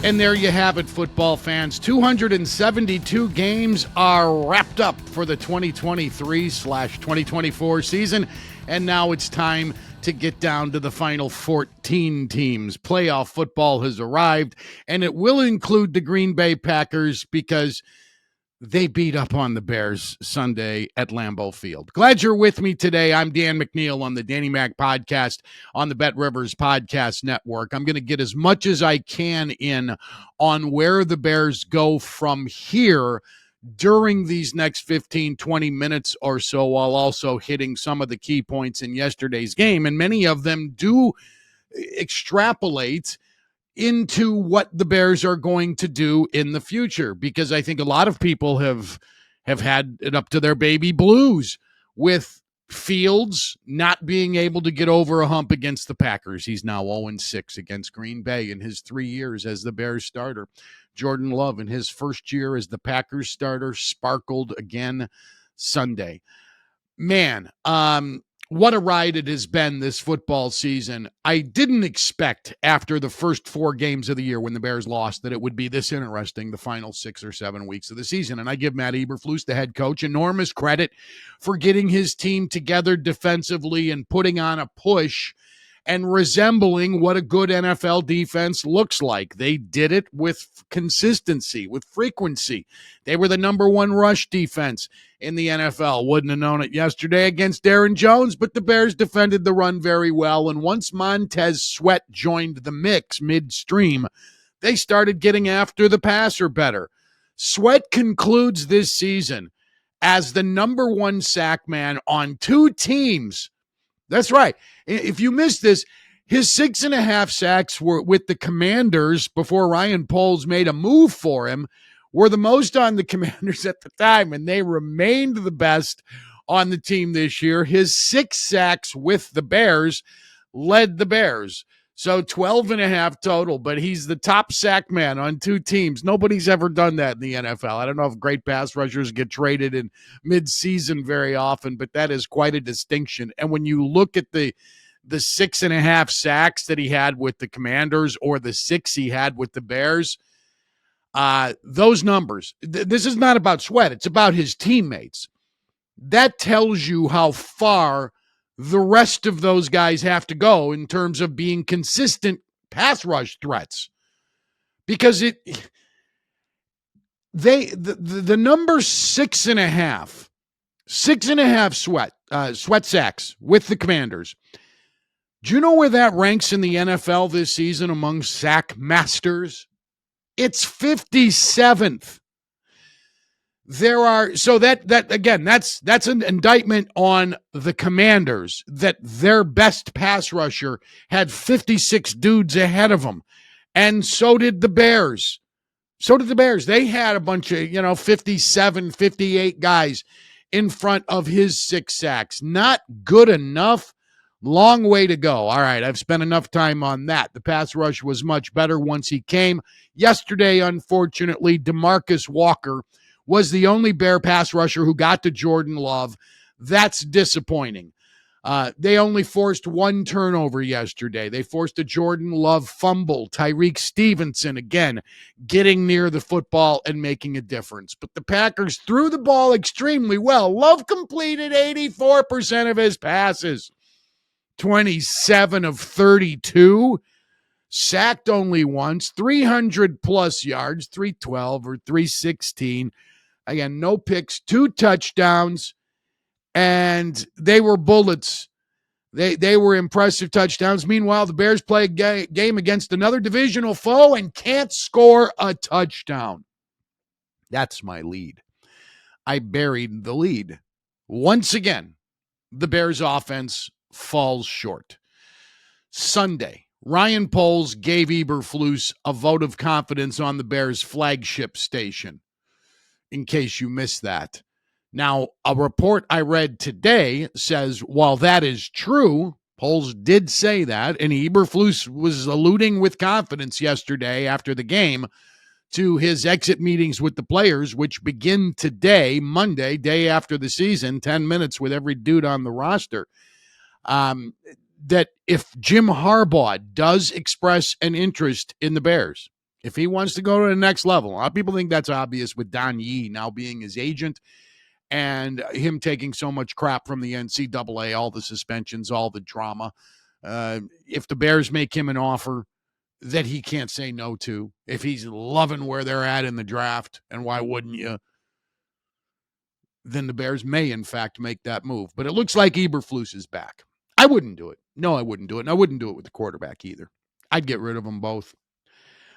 And there you have it, football fans. 272 games are wrapped up for the 2023/2024 season. And now it's time to get down to the final 14 teams. Playoff football has arrived, and it will include the Green Bay Packers because they beat up on the Bears Sunday at Lambeau Field. Glad you're with me today. I'm Dan McNeil on the Danny Mac podcast on the Bet Rivers Podcast Network. I'm going to get as much as I can in on where the Bears go from here during these next 15, 20 minutes or so, while also hitting some of the key points in yesterday's game. And many of them do extrapolate into what the Bears are going to do in the future, because I think a lot of people have had it up to their baby blues with Fields not being able to get over a hump against the Packers. He's now 0-6 against Green Bay in his 3 years as the Bears starter. Jordan Love in his first year as the Packers starter sparkled again Sunday. Man, what a ride it has been this football season. I didn't expect after the first 4 games of the year when the Bears lost that it would be this interesting the final 6 or 7 weeks of the season. And I give Matt Eberflus, the head coach, enormous credit for getting his team together defensively and putting on a push and resembling what a good NFL defense looks like. They did it with consistency, with frequency. They were the number 1 rush defense in the NFL. Wouldn't have known it yesterday against Aaron Jones, but the Bears defended the run very well. And once Montez Sweat joined the mix midstream, they started getting after the passer better. Sweat concludes this season as the number 1 sack man on 2 teams. That's right. If you missed this, his 6.5 sacks were with the Commanders before Ryan Poles made a move for him, were the most on the Commanders at the time, and they remained the best on the team this year. His 6 sacks with the Bears led the Bears. So 12.5 total, but he's the top sack man on 2 teams. Nobody's ever done that in the NFL. I don't know if great pass rushers get traded in midseason very often, but that is quite a distinction. And when you look at the 6.5 sacks that he had with the Commanders or the 6 he had with the Bears, those numbers, this is not about Sweat. It's about his teammates. That tells you how far the rest of those guys have to go in terms of being consistent pass rush threats, because the number 6.5 sweat sacks with the Commanders. Do you know where that ranks in the NFL this season among sack masters? It's 57th. That's an indictment on the Commanders that their best pass rusher had 56 dudes ahead of them. And so did the Bears. They had a bunch of, 57, 58 guys in front of his 6 sacks. Not good enough. Long way to go. All right, I've spent enough time on that. The pass rush was much better once he came. Yesterday, unfortunately, DeMarcus Walker was the only Bear pass rusher who got to Jordan Love. That's disappointing. They only forced 1 turnover yesterday. They forced a Jordan Love fumble. Tyreek Stevenson, again, getting near the football and making a difference. But the Packers threw the ball extremely well. Love completed 84% of his passes. 27 of 32. Sacked only once. 300-plus yards. 312 or 316. Again, no picks, 2 touchdowns, and they were bullets. They were impressive touchdowns. Meanwhile, the Bears play a game against another divisional foe and can't score a touchdown. That's my lead. I buried the lead. Once again, the Bears offense falls short. Sunday, Ryan Poles gave Eberflus a vote of confidence on the Bears' flagship station, in case you missed that. Now, a report I read today says while that is true, Poles did say that, and Eberflus was alluding with confidence yesterday after the game to his exit meetings with the players, which begin today, Monday, day after the season, 10 minutes with every dude on the roster. That if Jim Harbaugh does express an interest in the Bears, If he wants to go to the next level, a lot of people think that's obvious with Don Yee now being his agent and him taking so much crap from the NCAA, all the suspensions, all the drama. If the Bears make him an offer that he can't say no to, if he's loving where they're at in the draft, and why wouldn't you? Then the Bears may, in fact, make that move. But it looks like Eberflus is back. I wouldn't do it. No, I wouldn't do it. And I wouldn't do it with the quarterback either. I'd get rid of them both.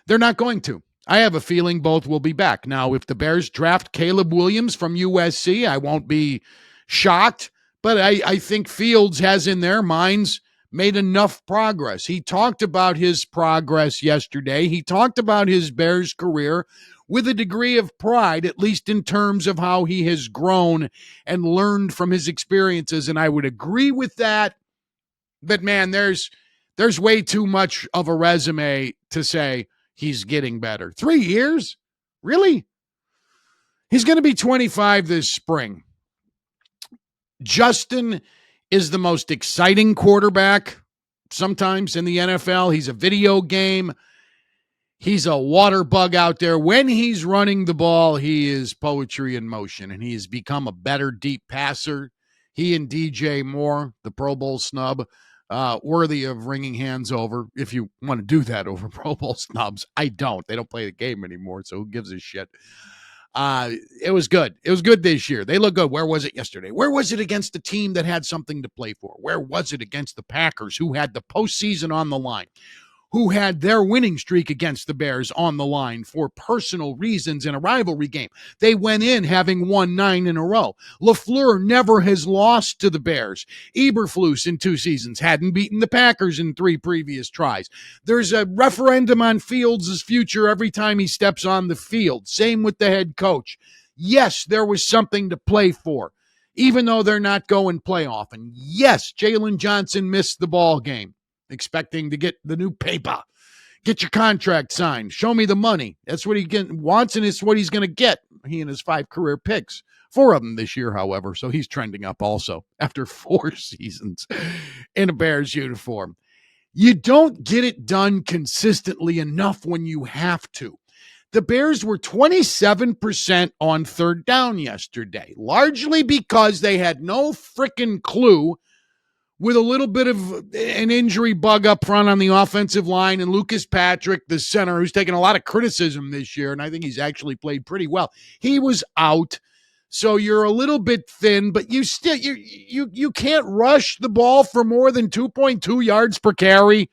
They're not going to. I have a feeling both will be back. Now, if the Bears draft Caleb Williams from USC, I won't be shocked. But I think Fields has in their minds made enough progress. He talked about his progress yesterday. He talked about his Bears career with a degree of pride, at least in terms of how he has grown and learned from his experiences. And I would agree with that. But man, there's way too much of a resume to say he's getting better. 3 years? Really? He's going to be 25 this spring. Justin is the most exciting quarterback sometimes in the NFL. He's a video game. He's a water bug out there. When he's running the ball, he is poetry in motion, and he has become a better deep passer. He and DJ Moore, the Pro Bowl snub, worthy of wringing hands over, if you want to do that over Pro Bowl snubs. I don't. They don't play the game anymore, so who gives a shit? It was good. It was good this year. They look good. Where was it yesterday? Where was it against the team that had something to play for? Where was it against the Packers, who had the postseason on the line? Who had their winning streak against the Bears on the line for personal reasons in a rivalry game. They went in having won 9 in a row. LaFleur never has lost to the Bears. Eberflus in 2 seasons hadn't beaten the Packers in 3 previous tries. There's a referendum on Fields' future every time he steps on the field. Same with the head coach. Yes, there was something to play for, even though they're not going playoff. And yes, Jalen Johnson missed the ball game, expecting to get the new paper, get your contract signed, show me the money. That's what he wants, and it's what he's going to get. He and his 5 career picks, 4 of them this year, however, so he's trending up also after 4 seasons in a Bears uniform. You don't get it done consistently enough when you have to. The Bears were 27% on 3rd down yesterday, largely because they had no freaking clue, with a little bit of an injury bug up front on the offensive line, and Lucas Patrick, the center, who's taken a lot of criticism this year, and I think he's actually played pretty well. He was out, so you're a little bit thin, but you still you can't rush the ball for more than 2.2 yards per carry.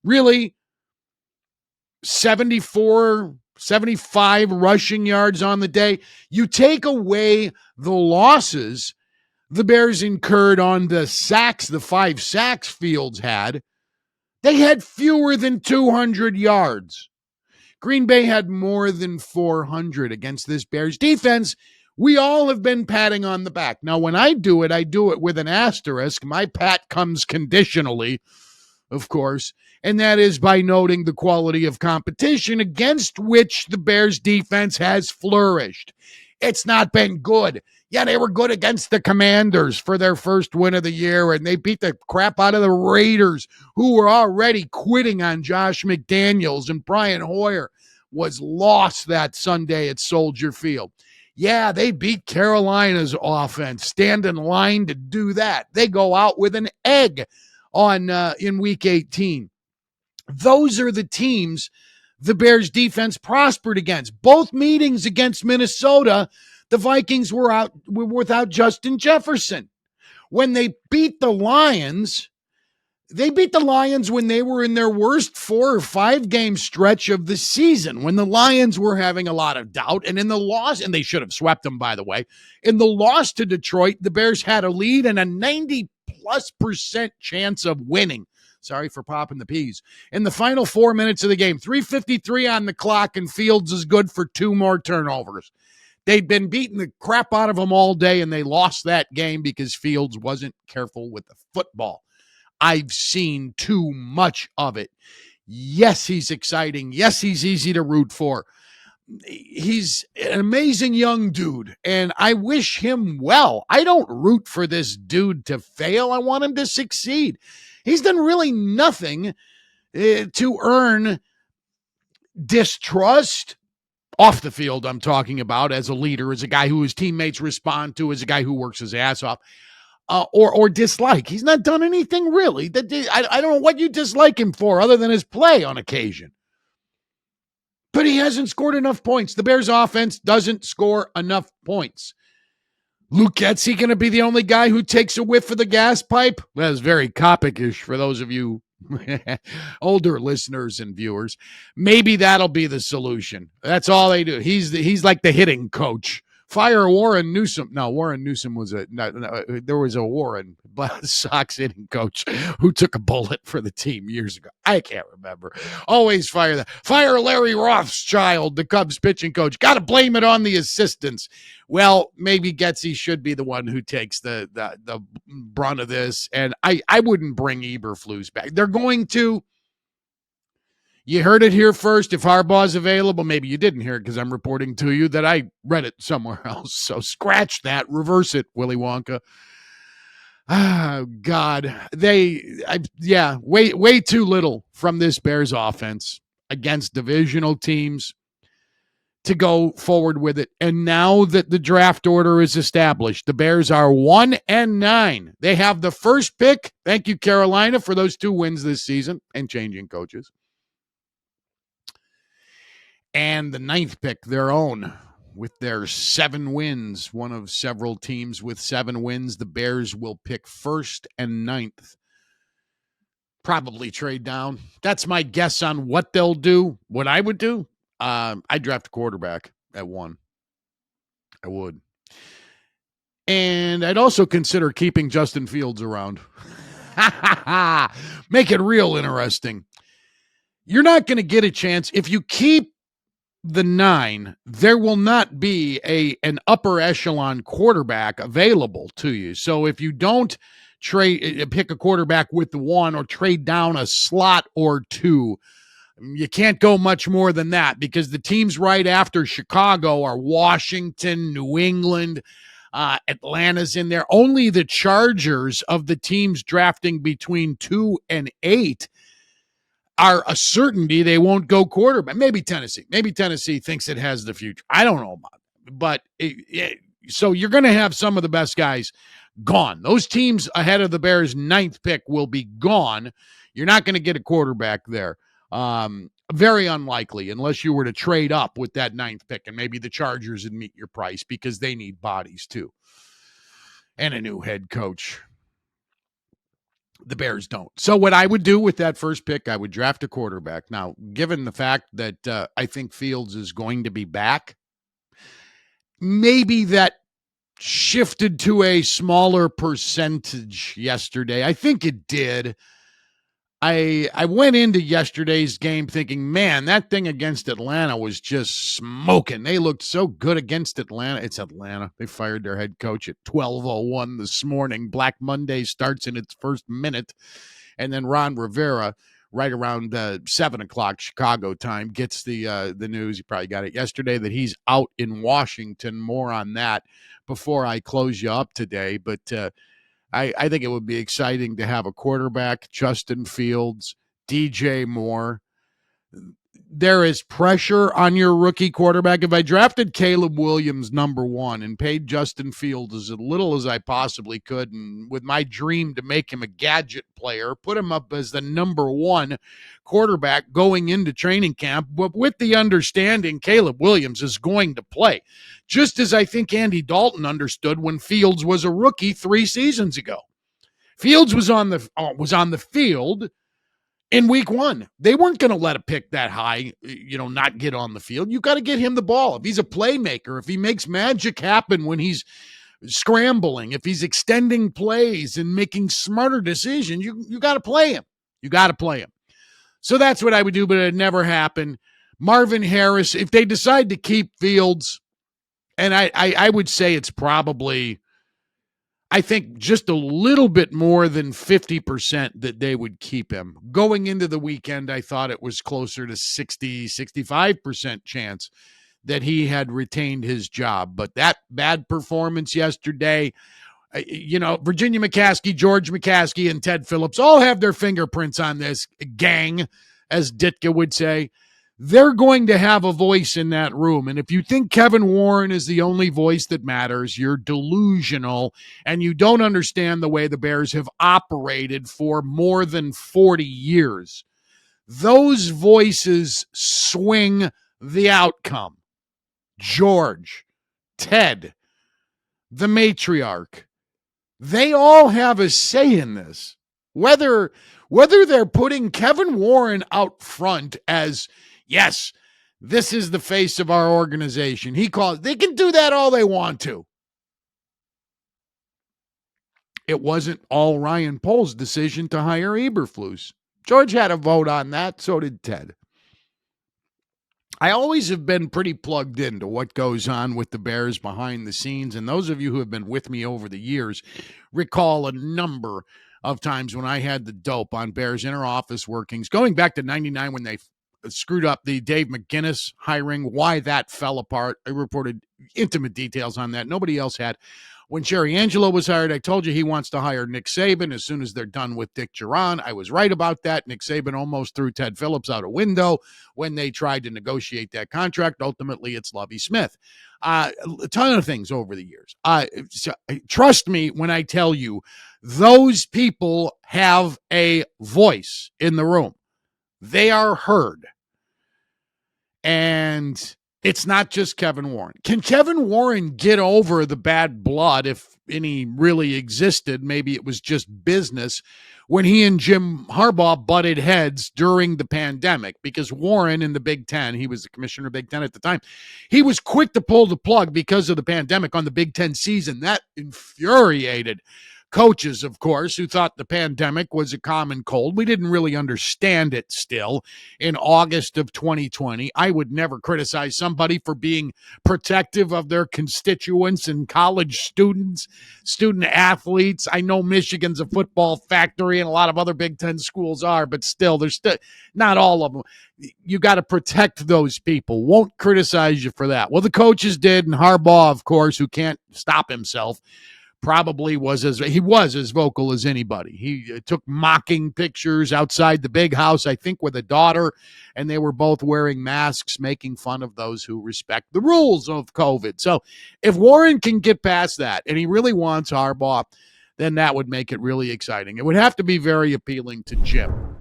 Really, 74, 75 rushing yards on the day. You take away the losses the Bears incurred on the sacks, the 5 sacks Fields had, they had fewer than 200 yards. Green Bay had more than 400 against this Bears defense. We all have been patting on the back. Now, when I do it with an asterisk. My pat comes conditionally, of course, and that is by noting the quality of competition against which the Bears defense has flourished. It's not been good. Yeah, they were good against the Commanders for their first win of the year, and they beat the crap out of the Raiders, who were already quitting on Josh McDaniels, and Brian Hoyer was lost that Sunday at Soldier Field. Yeah, they beat Carolina's offense. Stand in line to do that. They go out with an egg in Week 18. Those are the teams the Bears defense prospered against. Both meetings against Minnesota, the Vikings were without Justin Jefferson. When they beat the Lions when they were in their worst 4 or 5 game stretch of the season, when the Lions were having a lot of doubt. And in the loss, and they should have swept them, by the way, in the loss to Detroit, the Bears had a lead and a 90+% chance of winning. Sorry for popping the peas. In the final 4 minutes of the game, 3:53 on the clock, and Fields is good for 2 more turnovers. They'd been beating the crap out of them all day, and they lost that game because Fields wasn't careful with the football. I've seen too much of it. Yes, he's exciting. Yes, he's easy to root for. He's an amazing young dude, and I wish him well. I don't root for this dude to fail. I want him to succeed. He's done really nothing to earn distrust off the field, I'm talking about, as a leader, as a guy who his teammates respond to, as a guy who works his ass off, or dislike. He's not done anything really. I don't know what you dislike him for other than his play on occasion. But he hasn't scored enough points. The Bears offense doesn't score enough points. Luke Getsy going to be the only guy who takes a whiff of the gas pipe? That is very Kopic-ish for those of you older listeners and viewers. Maybe that'll be the solution. That's all they do. He's like the hitting coach. Fire Warren Newsom. No, Warren Newsom was there was a Warren Sox hitting coach who took a bullet for the team years ago. I can't remember. Always fire that. Fire Larry Rothschild, the Cubs pitching coach. Got to blame it on the assistants. Well, maybe Getsy should be the one who takes the brunt of this, and I wouldn't bring Eberflus back. They're going to. You heard it here first. If Harbaugh's available, maybe you didn't hear it because I'm reporting to you that I read it somewhere else. So scratch that, reverse it, Willy Wonka. Ah, God, way too little from this Bears offense against divisional teams to go forward with it. And now that the draft order is established, the Bears are 1-9. They have the first pick. Thank you, Carolina, for those 2 wins this season and changing coaches. And the 9th pick, their own, with their 7 wins, one of several teams with 7 wins. The Bears will pick 1st and 9th. Probably trade down. That's my guess on what they'll do. What I would do, I'd draft a quarterback at 1. I would. And I'd also consider keeping Justin Fields around. Make it real interesting. You're not going to get a chance. If you keep the 9, there will not be an upper echelon quarterback available to you. So if you don't pick a quarterback with the 1 or trade down a slot or 2, you can't go much more than that, because the teams right after Chicago are Washington, New England, Atlanta's in there. Only the Chargers of the teams drafting between 2 and 8 are a certainty they won't go quarterback. Maybe Tennessee. Maybe Tennessee thinks it has the future. I don't know about it. But so you're going to have some of the best guys gone. Those teams ahead of the Bears' 9th pick will be gone. You're not going to get a quarterback there. Very unlikely, unless you were to trade up with that 9th pick, and maybe the Chargers would meet your price because they need bodies too. And a new head coach. The Bears don't. So what I would do with that first pick, I would draft a quarterback. Now, given the fact that I think Fields is going to be back, maybe that shifted to a smaller percentage yesterday. I think it did. I went into yesterday's game thinking, man, that thing against Atlanta was just smoking. They looked so good against Atlanta. It's Atlanta. They fired their head coach at 12:01 this morning. Black Monday starts in its first minute. And then Ron Rivera, right around 7 o'clock Chicago time, gets the news. You probably got it yesterday that he's out in Washington. More on that before I close you up today. But I think it would be exciting to have a quarterback, Justin Fields, DJ Moore. There is pressure on your rookie quarterback. If I drafted Caleb Williams number 1 and paid Justin Fields as little as I possibly could, and with my dream to make him a gadget player, put him up as the number 1 quarterback going into training camp, but with the understanding Caleb Williams is going to play, just as I think Andy Dalton understood when Fields was a rookie 3 seasons ago. Fields was on the field in week 1. They weren't going to let a pick that high, not get on the field. You got to get him the ball. If he's a playmaker, if he makes magic happen when he's scrambling, if he's extending plays and making smarter decisions, you got to play him. You got to play him. So that's what I would do, but it never happened. Marvin Harris, if they decide to keep Fields, and I would say it's probably, I think, just a little bit more than 50% that they would keep him. Going into the weekend, I thought it was closer to 60, 65% chance that he had retained his job. But that bad performance yesterday, Virginia McCaskey, George McCaskey, and Ted Phillips all have their fingerprints on this gang, as Ditka would say. they're going to have a voice in that room. And if you think Kevin Warren is the only voice that matters, you're delusional and you don't understand the way the Bears have operated for more than 40 years. Those voices swing the outcome. George, Ted, the matriarch, they all have a say in this. Whether they're putting Kevin Warren out front as, yes, this is the face of our organization. They can do that all they want to. It wasn't all Ryan Pohl's decision to hire Eberflus. George had a vote on that, so did Ted. I always have been pretty plugged into what goes on with the Bears behind the scenes, and those of you who have been with me over the years recall a number of times when I had the dope on Bears inner office workings, going back to 99 when they screwed up the Dave McGinnis hiring, why that fell apart. I reported intimate details on that. Nobody else had. When Jerry Angelo was hired, I told you he wants to hire Nick Saban as soon as they're done with Dick Duran. I was right about that. Nick Saban almost threw Ted Phillips out a window when they tried to negotiate that contract. Ultimately, it's Lovie Smith. A ton of things over the years. Trust me when I tell you, those people have a voice in the room. They are heard. And it's not just Kevin Warren. Can Kevin Warren get over the bad blood, if any really existed? Maybe it was just business when he and Jim Harbaugh butted heads during the pandemic, because Warren in the Big Ten, he was the commissioner of Big Ten at the time, he was quick to pull the plug because of the pandemic on the Big Ten season. That infuriated coaches, of course, who thought the pandemic was a common cold. We didn't really understand it still in August of 2020. I would never criticize somebody for being protective of their constituents and college students, student athletes. I know Michigan's a football factory and a lot of other Big Ten schools are, but still, there's still not all of them. You got to protect those people. Won't criticize you for that. Well, the coaches did, and Harbaugh, of course, who can't stop himself, probably was as vocal as anybody. He took mocking pictures outside the big house, I think, with a daughter, and they were both wearing masks, making fun of those who respect the rules of COVID. So if Warren can get past that, and he really wants Harbaugh, then that would make it really exciting. It would have to be very appealing to Jim.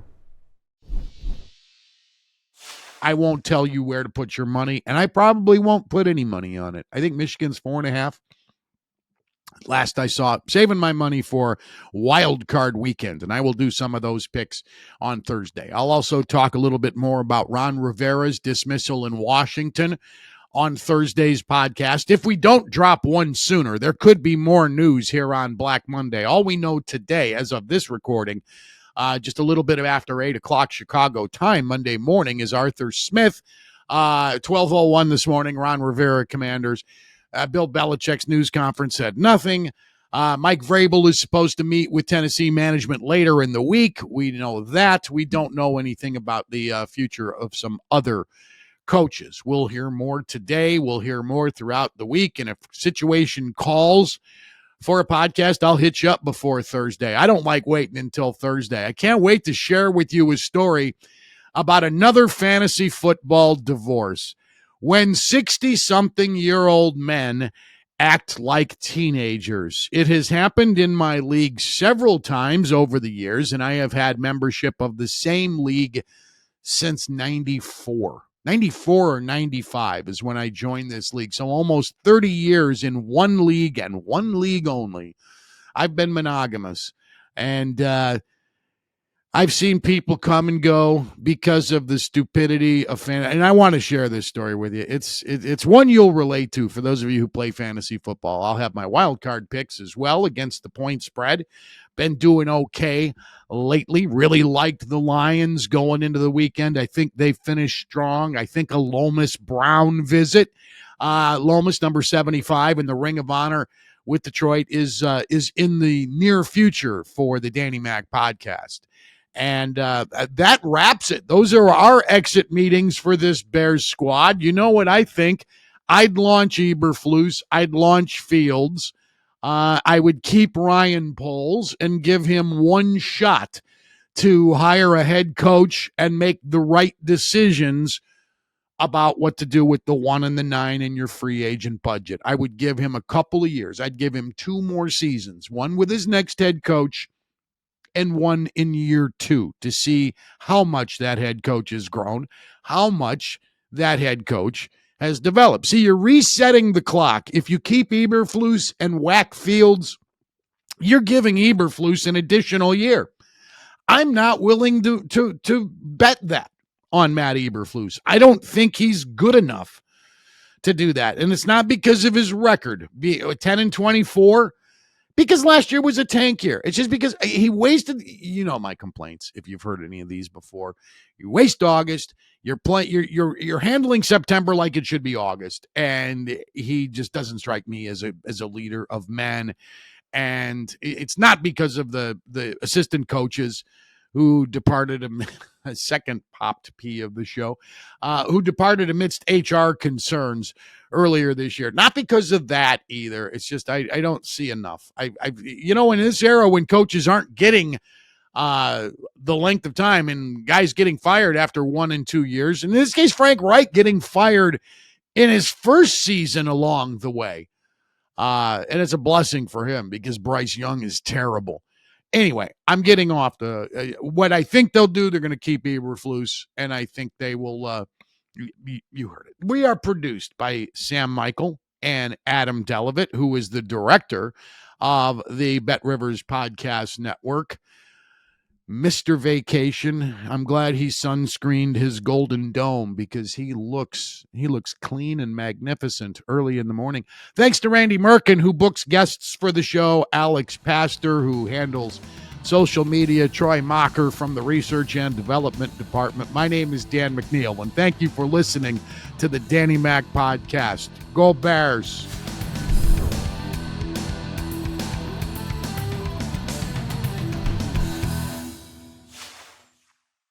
I won't tell you where to put your money, and I probably won't put any money on it. I think Michigan's 4.5. Last I saw, saving my money for wild card weekend, and I will do some of those picks on Thursday. I'll also talk a little bit more about Ron Rivera's dismissal in Washington on Thursday's podcast. If we don't drop one sooner, there could be more news here on Black Monday. All we know today, as of this recording, just a little bit of after 8 o'clock Chicago time, Monday morning, is Arthur Smith. 12:01 this morning, Ron Rivera Commanders. Bill Belichick's news conference said nothing. Mike Vrabel is supposed to meet with Tennessee management later in the week. We know that. We don't know anything about the future of some other coaches. We'll hear more today. We'll hear more throughout the week. And if situation calls for a podcast, I'll hit you up before Thursday. I don't like waiting until Thursday. I can't wait to share with you a story about another fantasy football divorce. When 60-something-year-old men act like teenagers. It has happened in my league several times over the years, and I have had membership of the same league since 94. 94 or 95 is when I joined this league. So almost 30 years in one league and one league only. I've been monogamous, and I've seen people come and go because of the stupidity of and I want to share this story with you. It's one you'll relate to for those of you who play fantasy football. I'll have my wild card picks as well against the point spread. Been doing okay lately. Really liked the Lions going into the weekend. I think they finished strong. I think a Lomas Brown visit. Lomas, number 75 in the Ring of Honor with Detroit, is in the near future for the Danny Mac podcast. And that wraps it. Those are our exit meetings for this Bears squad. You know what I think? I'd launch Eberflus. I'd launch Fields. I would keep Ryan Poles and give him one shot to hire a head coach and make the right decisions about what to do with the 1 and the 9 in your free agent budget. I would give him a couple of years. I'd give him 2 more seasons, one with his next head coach and one in year 2, to see how much that head coach has grown, how much that head coach has developed. See, you're resetting the clock. If you keep Eberflus and whack Fields, you're giving Eberflus an additional year. I'm not willing to bet that on Matt Eberflus. I don't think he's good enough to do that. And it's not because of his record, 10-24, because last year was a tank year. It's just because he wasted, my complaints, if you've heard any of these before. You waste August, you're handling September like it should be August, and he just doesn't strike me as a leader of men. And it's not because of the assistant coaches who departed a second popped P of the show, who departed amidst HR concerns earlier this year. Not because of that either. It's just I don't see enough. In this era when coaches aren't getting the length of time and guys getting fired after 1 and 2 years, in this case, Frank Reich getting fired in his first season along the way. And it's a blessing for him because Bryce Young is terrible. Anyway, I'm getting off what I think they'll do. They're going to keep Eberflus, and I think they will. You heard it. We are produced by Sam Michael and Adam Delavitt, who is the director of the Bet Rivers Podcast Network. Mr. Vacation. I'm glad he sunscreened his Golden Dome because he looks clean and magnificent early in the morning. Thanks to Randy Merkin, who books guests for the show, Alex Pastor, who handles social media, Troy Mocker from the Research and Development Department. My name is Dan McNeil, and thank you for listening to the Danny Mac Podcast. Go Bears!